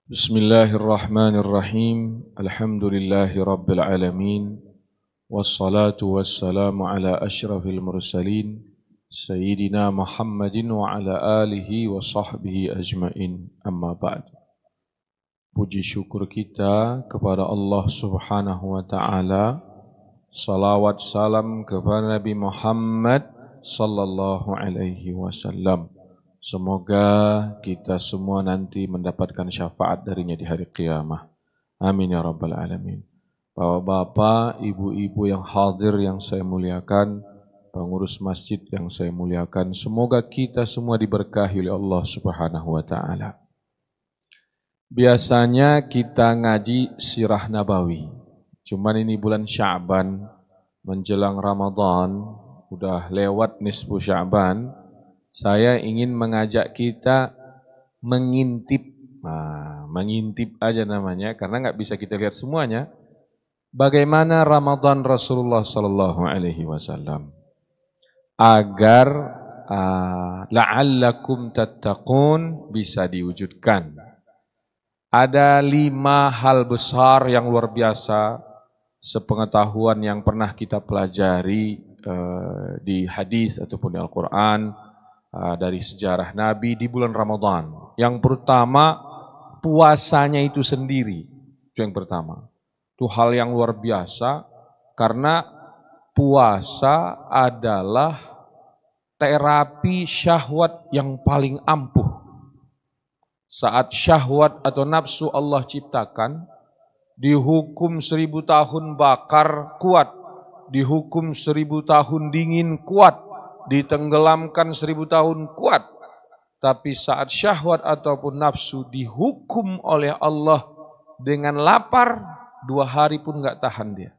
Bismillahirrahmanirrahim. Alhamdulillahi rabbil alamin. Wassalatu wassalamu ala asyrafil mursalin Sayyidina Muhammadin wa ala alihi wa sahbihi ajmain. Amma ba'd. Puji syukur kita kepada Allah subhanahu wa ta'ala. Salawat salam kepada Nabi Muhammad sallallahu alaihi wasallam. Semoga kita semua nanti mendapatkan syafaat darinya di hari qiyamah. Amin ya rabbal alamin. Bapak-bapak, ibu-ibu yang hadir yang saya muliakan, pengurus masjid yang saya muliakan, semoga kita semua diberkahi oleh Allah subhanahu wa ta'ala. Biasanya kita ngaji sirah nabawi. Cuman ini bulan Sya'ban, menjelang Ramadan, udah lewat nisfu Sya'ban. Saya ingin mengajak kita mengintip, mengintip aja namanya, karena nggak bisa kita lihat semuanya. Bagaimana Ramadan Rasulullah Sallallahu Alaihi Wasallam, agar la'allakum tattaqun bisa diwujudkan. Ada 5 hal besar yang luar biasa, sepengetahuan yang pernah kita pelajari di hadis ataupun di Al-Quran, dari sejarah Nabi di bulan Ramadan. Yang pertama, puasanya itu sendiri. Itu yang pertama. Itu hal yang luar biasa karena puasa adalah terapi syahwat yang paling ampuh. Saat syahwat atau nafsu Allah ciptakan, dihukum 1000 tahun bakar kuat, dihukum 1000 tahun dingin kuat, ditenggelamkan 1000 tahun kuat. Tapi saat syahwat ataupun nafsu dihukum oleh Allah dengan lapar, 2 hari pun gak tahan dia.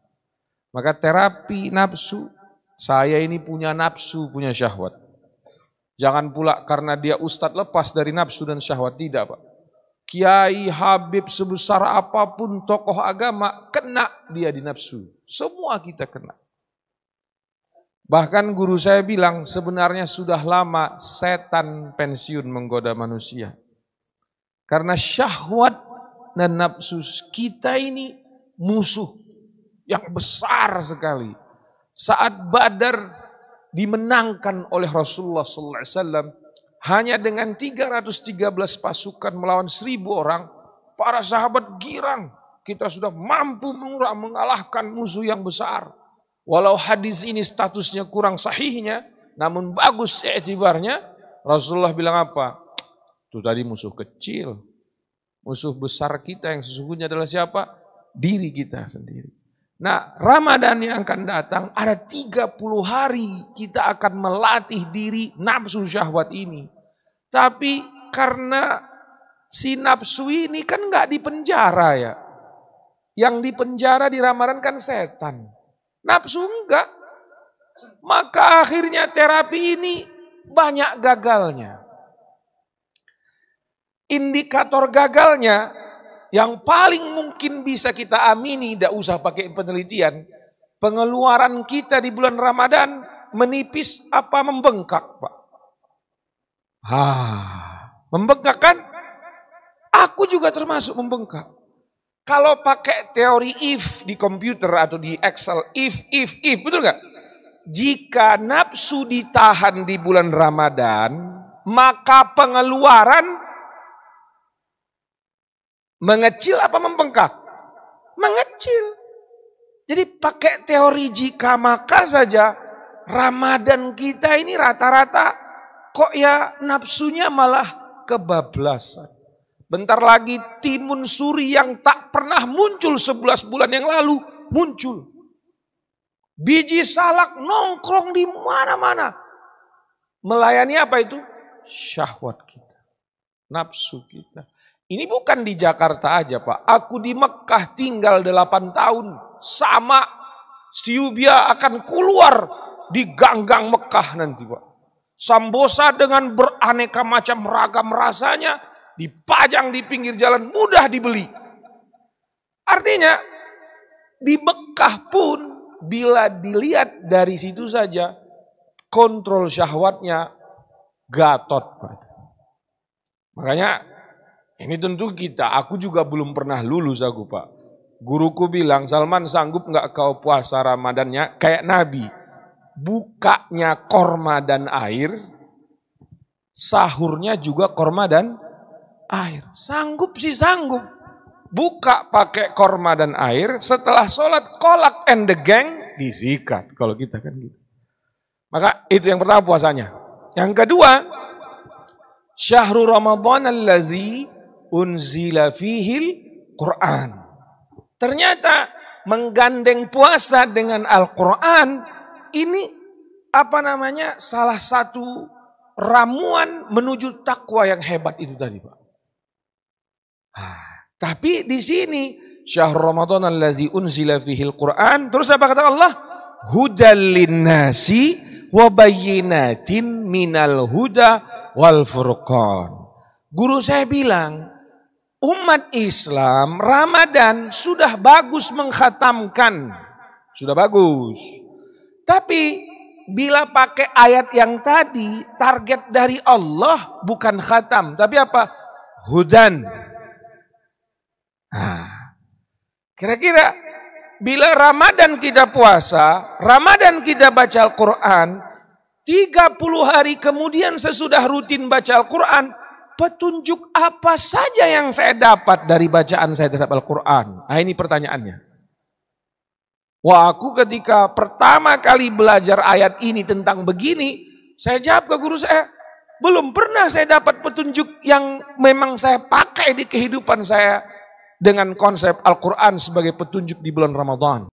Maka terapi nafsu, saya ini punya nafsu, punya syahwat. Jangan pula karena dia ustadz lepas dari nafsu dan syahwat, tidak Pak. Kiai, habib, sebesar apapun tokoh agama, kena dia di nafsu. Semua kita kena. Bahkan guru saya bilang sebenarnya sudah lama setan pensiun menggoda manusia. Karena syahwat dan nafsu kita ini musuh yang besar sekali. Saat Badar dimenangkan oleh Rasulullah SAW hanya dengan 313 pasukan melawan 1000 orang, para sahabat girang. Kita sudah mampu mengalahkan musuh yang besar. Walau hadis ini statusnya kurang sahihnya, namun bagus i'tibarnya, Rasulullah bilang apa? Itu tadi musuh kecil. Musuh besar kita yang sesungguhnya adalah siapa? Diri kita sendiri. Nah, Ramadan yang akan datang, ada 30 hari kita akan melatih diri nafsu syahwat ini. Tapi karena si nafsu ini kan nggak dipenjara ya. Yang dipenjara di Ramadan kan setan. Nafsu enggak. Maka akhirnya terapi ini banyak gagalnya. Indikator gagalnya yang paling mungkin bisa kita amini, tidak usah pakai penelitian. Pengeluaran kita di bulan Ramadan menipis apa membengkak Pak? Membengkak kan? Aku juga termasuk membengkak. Kalau pakai teori if di komputer atau di Excel, if, betul nggak? Jika nafsu ditahan di bulan Ramadan, maka pengeluaran mengecil apa membengkak? Mengecil. Jadi pakai teori jika maka saja, Ramadan kita ini rata-rata kok ya nafsunya malah kebablasan. Bentar lagi timun suri yang tak pernah muncul 11 bulan yang lalu muncul. Biji salak nongkrong di mana-mana. Melayani apa itu? Syahwat kita. Nafsu kita. Ini bukan di Jakarta aja Pak. Aku di Mekah tinggal 8 tahun. Sama Siubia akan keluar di gang-gang Mekah nanti Pak. Sambosa dengan beraneka macam ragam rasanya dipajang di pinggir jalan, mudah dibeli. Artinya di Mekah pun bila dilihat dari situ saja kontrol syahwatnya Gatot. Makanya Ini tentu aku juga belum pernah lulus aku Pak. Guruku bilang, Salman sanggup nggak kau puasa Ramadannya kayak Nabi? Bukanya korma dan air, sahurnya juga korma dan air. Sanggup sih sanggup. Buka pakai korma dan air, setelah sholat kolak and the gang disikat. Kalau kita kan gitu. Maka itu yang pertama puasanya. Yang kedua, syahrul Ramadan allazi unzila fihil Quran. Ternyata menggandeng puasa dengan Al-Quran ini salah satu ramuan menuju takwa yang hebat itu tadi Pak. Tapi di sini syahrul Ramadan allazi unzila fihil Quran, terus apa kata Allah? Hudal linnasi wa bayyinatin minal huda wal furqan. Guru saya bilang, umat Islam Ramadan sudah bagus mengkhatamkan. Sudah bagus. Tapi bila pakai ayat yang tadi, target dari Allah bukan khatam, tapi apa? Hudan. Kira-kira bila Ramadan kita puasa, Ramadan kita baca Al-Quran, 30 hari kemudian sesudah rutin baca Al-Quran, petunjuk apa saja yang saya dapat dari bacaan saya terhadap Al-Quran? Nah ini pertanyaannya. Wah, aku ketika pertama kali belajar ayat ini tentang begini, saya jawab ke guru saya, belum pernah saya dapat petunjuk yang memang saya pakai di kehidupan saya dengan konsep Al-Quran sebagai petunjuk di bulan Ramadan.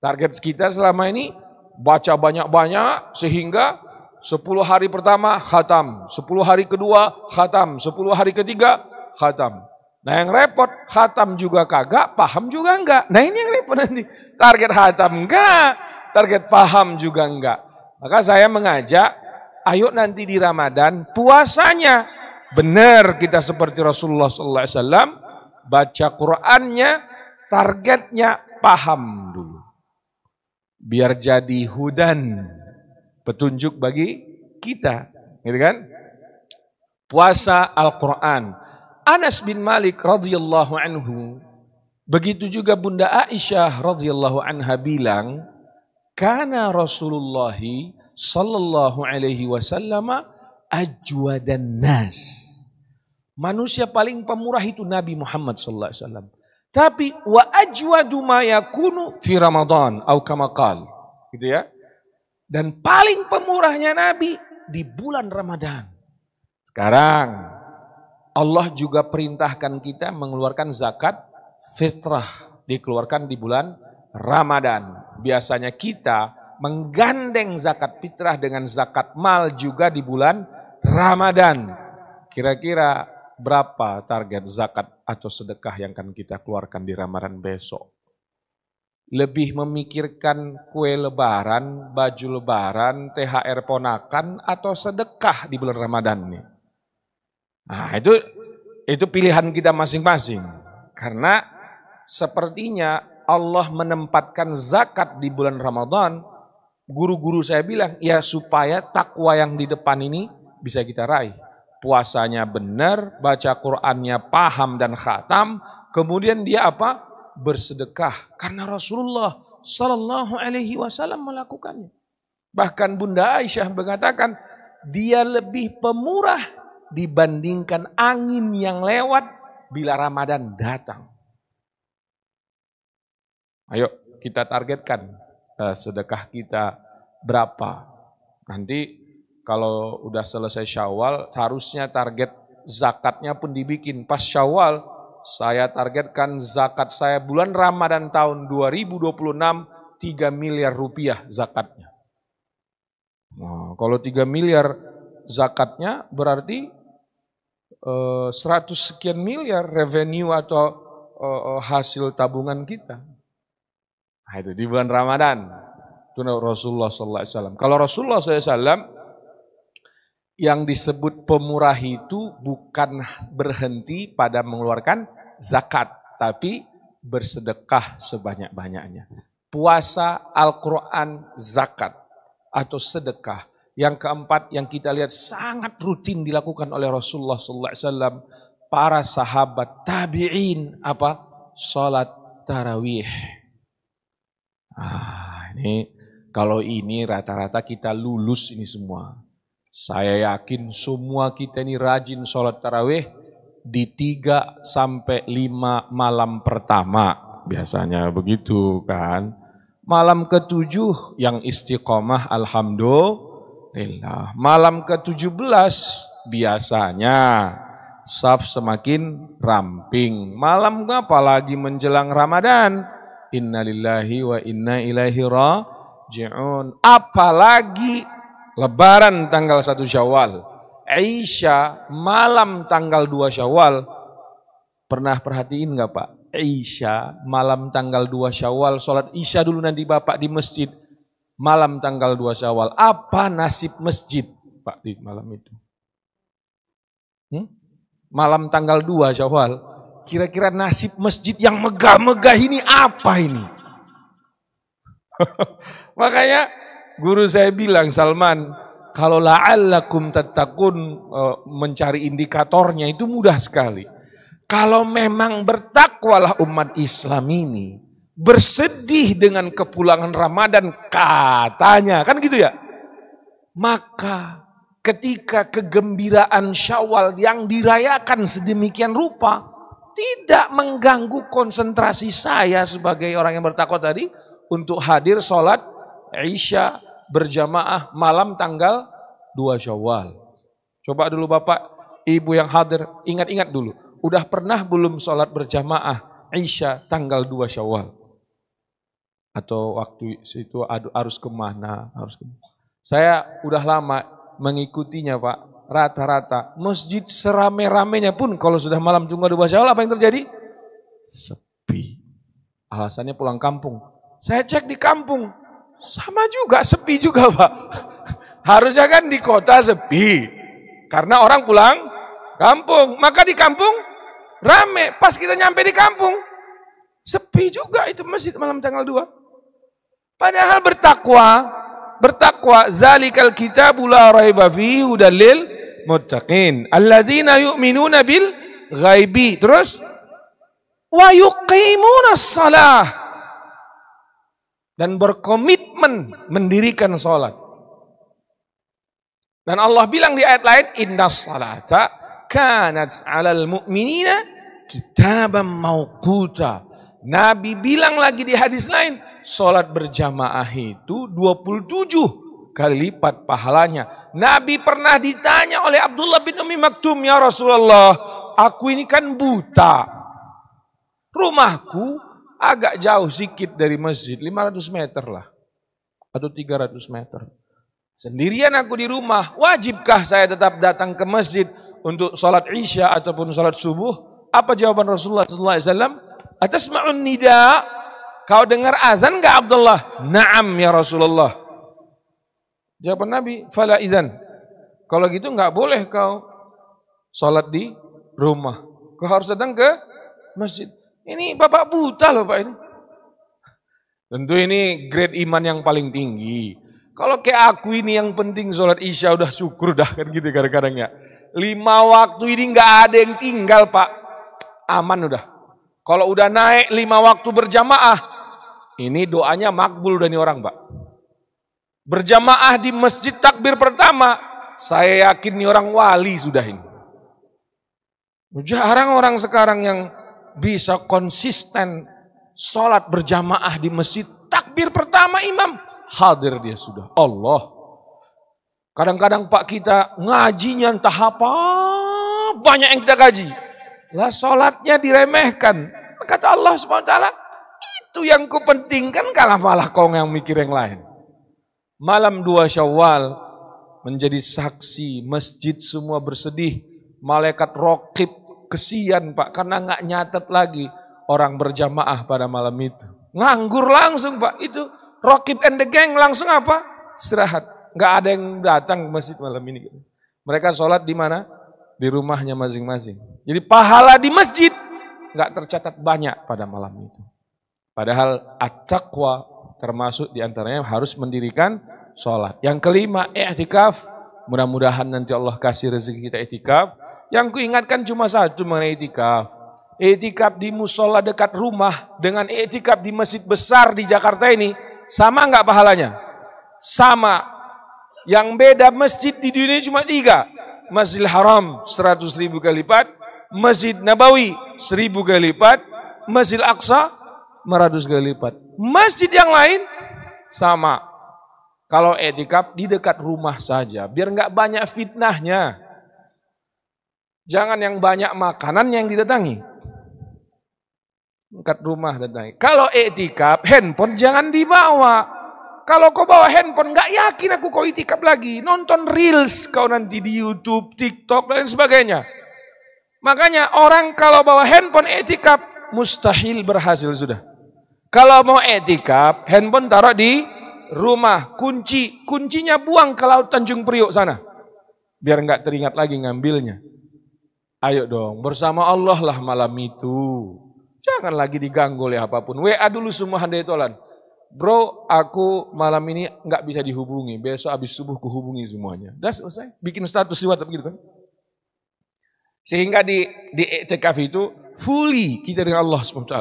Target kita selama ini baca banyak-banyak sehingga 10 hari pertama khatam, 10 hari kedua khatam, 10 hari ketiga khatam. Nah yang repot, khatam juga kagak, paham juga enggak. Nah ini yang repot nanti. Target khatam enggak, target paham juga enggak. Maka saya mengajak, ayo nanti di Ramadan puasanya benar kita seperti Rasulullah SAW, baca Qur'annya, targetnya paham dulu. Biar jadi hudan, petunjuk bagi kita, gitu kan? Puasa Al-Quran. Anas bin Malik radhiyallahu anhu, begitu juga Bunda Aisyah radhiyallahu anha bilang, kana Rasulullah sallallahu alaihi wasallam ajwadan nas. Manusia paling pemurah itu Nabi Muhammad sallallahu alaihi wasallam. Tapi wa ajwadu ma yakunu fi Ramadan atau kama qala. Gitu ya. Dan paling pemurahnya Nabi di bulan Ramadan. Sekarang Allah juga perintahkan kita mengeluarkan zakat fitrah, dikeluarkan di bulan Ramadan. Biasanya kita menggandeng zakat fitrah dengan zakat mal juga di bulan Ramadan. Kira-kira berapa target zakat atau sedekah yang akan kita keluarkan di Ramadan besok? Lebih memikirkan kue lebaran, baju lebaran, THR ponakan, atau sedekah di bulan Ramadan nih? Nah itu pilihan kita masing-masing. Karena sepertinya Allah menempatkan zakat di bulan Ramadan, guru-guru saya bilang, ya supaya takwa yang di depan ini bisa kita raih. Puasanya benar, baca Qur'annya paham dan khatam, kemudian dia apa? Bersedekah. Karena Rasulullah Sallallahu Alaihi Wasallam melakukannya. Bahkan Bunda Aisyah mengatakan, dia lebih pemurah dibandingkan angin yang lewat bila Ramadan datang. Ayo kita targetkan sedekah kita berapa. Nanti kalau udah selesai Syawal, harusnya target zakatnya pun dibikin. Pas Syawal, saya targetkan zakat saya bulan Ramadan tahun 2026, 3 miliar rupiah zakatnya. Nah, kalau 3 miliar zakatnya berarti 100 sekian miliar revenue atau hasil tabungan kita. Nah, itu di bulan Ramadan. Itu Rasulullah SAW. Kalau Rasulullah SAW yang disebut pemurah itu bukan berhenti pada mengeluarkan zakat, tapi bersedekah sebanyak-banyaknya. Puasa, Al-Quran, zakat atau sedekah. Yang keempat yang kita lihat sangat rutin dilakukan oleh Rasulullah SAW, para sahabat tabi'in apa? Salat tarawih. Ini kalau ini rata-rata kita lulus ini semua. Saya yakin semua kita ini rajin salat tarawih di 3 sampai 5 malam pertama. Biasanya begitu kan. Malam ke-7 yang istiqomah alhamdulillah. Malam ke-17 biasanya saf semakin ramping. Malam apalagi menjelang Ramadan. Innalillahi wa inna ilaihi raji'un. Apalagi Lebaran tanggal 1 Syawal. Isya malam tanggal 2 Syawal. Pernah perhatiin enggak Pak? Isya malam tanggal 2 Syawal. Sholat Isya dulu nanti Bapak di masjid. Malam tanggal 2 Syawal. Apa nasib masjid Pak di malam itu? Malam tanggal 2 Syawal. Kira-kira nasib masjid yang megah-megah ini apa ini? Makanya guru saya bilang, Salman, kalau la'allakum tattaqun, mencari indikatornya itu mudah sekali. Kalau memang bertakwalah umat Islam ini, bersedih dengan kepulangan Ramadan katanya, kan gitu ya? Maka ketika kegembiraan Syawal yang dirayakan sedemikian rupa tidak mengganggu konsentrasi saya sebagai orang yang bertakwa tadi untuk hadir sholat Isya berjamaah malam tanggal 2 Syawal. Coba dulu Bapak, Ibu yang hadir, ingat-ingat dulu. Udah pernah belum sholat berjamaah Isya tanggal 2 Syawal? Atau waktu itu harus kemana? Saya udah lama mengikutinya Pak. Rata-rata masjid serame-ramenya pun kalau sudah malam tanggal 2 Syawal apa yang terjadi? Sepi. Alasannya pulang kampung. Saya cek di kampung. Sama juga, sepi juga Pak. Harusnya kan di kota sepi. Karena orang pulang kampung. Maka di kampung rame. Pas kita nyampe di kampung, sepi juga itu masjid malam tanggal 2. Padahal bertakwa, zalikal kitabu la raiba fihi hudal lil muttaqin. Alladzina yu'minuna bil ghaibi. Terus wa yuqimunas shalah. Dan berkomitmen mendirikan sholat. Dan Allah bilang di ayat lain, innas salata kanat 'alal mu'minina kitaban mauquta. Nabi bilang lagi di hadis lain, sholat berjamaah itu 27 kali lipat pahalanya. Nabi pernah ditanya oleh Abdullah bin Ummi Maktum, ya Rasulullah, aku ini kan buta. Rumahku agak jauh sedikit dari masjid, 500 meter lah. Atau 300 meter. Sendirian aku di rumah, wajibkah saya tetap datang ke masjid untuk sholat Isya ataupun sholat subuh? Apa jawaban Rasulullah SAW? Atasma'un nida? Kau dengar azan enggak Abdullah? Naam ya Rasulullah. Jawaban Nabi, fala idzan. Kalau gitu enggak boleh kau sholat di rumah. Kau harus datang ke masjid. Ini bapak buta loh Pak ini. Tentu ini grade iman yang paling tinggi. Kalau kayak aku ini yang penting sholat Isya udah syukur dah kan gitu kadang-kadang ya. 5 waktu ini nggak ada yang tinggal Pak. Aman udah. Kalau udah naik 5 waktu berjamaah, ini doanya makbul dari orang Pak. Berjamaah di masjid takbir pertama, saya yakin ini orang wali sudah ini. Jarang orang sekarang yang bisa konsisten sholat berjamaah di masjid. Takbir pertama imam, hadir dia sudah. Allah. Kadang-kadang Pak kita ngajinya entah apa, banyak yang kita kaji. Lah sholatnya diremehkan. Kata Allah SWT, itu yang kupentingkan, kalah malah kau yang mikir yang lain. Malam 2 Syawal menjadi saksi, masjid semua bersedih. Malaikat raqib kesian Pak, karena nggak nyatet lagi orang berjamaah pada malam itu. Nganggur langsung Pak, itu Raqib and the gang langsung apa? Istirahat. Nggak ada yang datang ke masjid malam ini. Mereka sholat di mana? Di rumahnya masing-masing. Jadi pahala di masjid nggak tercatat banyak pada malam itu. Padahal at-taqwa termasuk diantaranya harus mendirikan sholat. Yang kelima, i'tikaf. Mudah-mudahan nanti Allah kasih rezeki kita i'tikaf. Yang kuingatkan cuma satu mengenai itikaf. Itikaf di musola dekat rumah dengan itikaf di masjid besar di Jakarta ini sama nggak pahalanya? Sama. Yang beda masjid di dunia cuma 3. Masjidil Haram 100.000 kali lipat, Masjid Nabawi 1000 kali lipat, Masjid Aqsa 100 kali lipat. Masjid yang lain sama. Kalau itikaf di dekat rumah saja, biar nggak banyak fitnahnya. Jangan yang banyak makanan yang didatangi. Dekat rumah datangi. Kalau itikaf, handphone jangan dibawa. Kalau kau bawa handphone, nggak yakin aku kau itikaf lagi. Nonton reels kau nanti di YouTube, TikTok, dan sebagainya. Makanya orang kalau bawa handphone itikaf, mustahil berhasil sudah. Kalau mau itikaf, handphone taruh di rumah. Kuncinya buang ke Laut Tanjung Priok sana. Biar nggak teringat lagi ngambilnya. Ayo dong, bersama Allah lah malam itu. Jangan lagi diganggu oleh apapun. WA dulu semua handai tolan. Bro, aku malam ini nggak bisa dihubungi. Besok habis subuh kuhubungi semuanya. Udah selesai. Bikin status di WhatsApp gitu kan. Sehingga di i'tikaf itu fully kita dengan Allah SWT.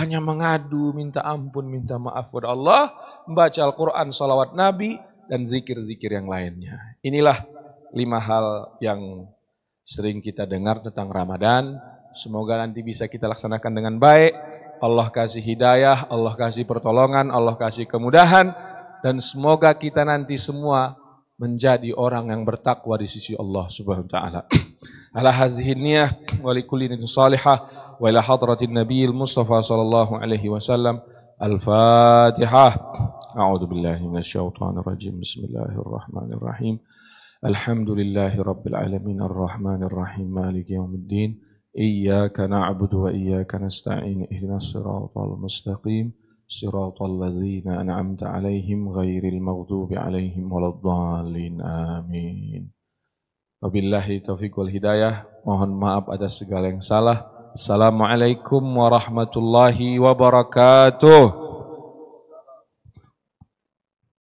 Hanya mengadu, minta ampun, minta maaf kepada Allah, membaca Al-Quran, salawat Nabi, dan zikir-zikir yang lainnya. Inilah 5 hal yang sering kita dengar tentang Ramadan. Semoga nanti bisa kita laksanakan dengan baik. Allah kasih hidayah, Allah kasih pertolongan, Allah kasih kemudahan. Dan semoga kita nanti semua menjadi orang yang bertakwa di sisi Allah Subhanahu wa taala. Ala hadhihi niyah wa likulli niyatin salihah wa ila hadratin nabiyil Mustafa sallallahu alaihi wasallam. Al-Fatihah. A'udzu billahi minasyaitonir rajim. Bismillahirrahmanirrahim. Alhamdulillahi rabbil alamin arrahmanir rahim maliki yaumiddin. Iyyaka na'budu wa iyyaka nasta'in. Ihdinas siratal mustaqim. Siratal ladzina an'amta 'alaihim ghairil maghdubi 'alaihim waladdallin. Amin. Wabillahi taufiq wal hidayah. Mohon maaf atas segala yang salah. Assalamualaikum warahmatullahi wabarakatuh.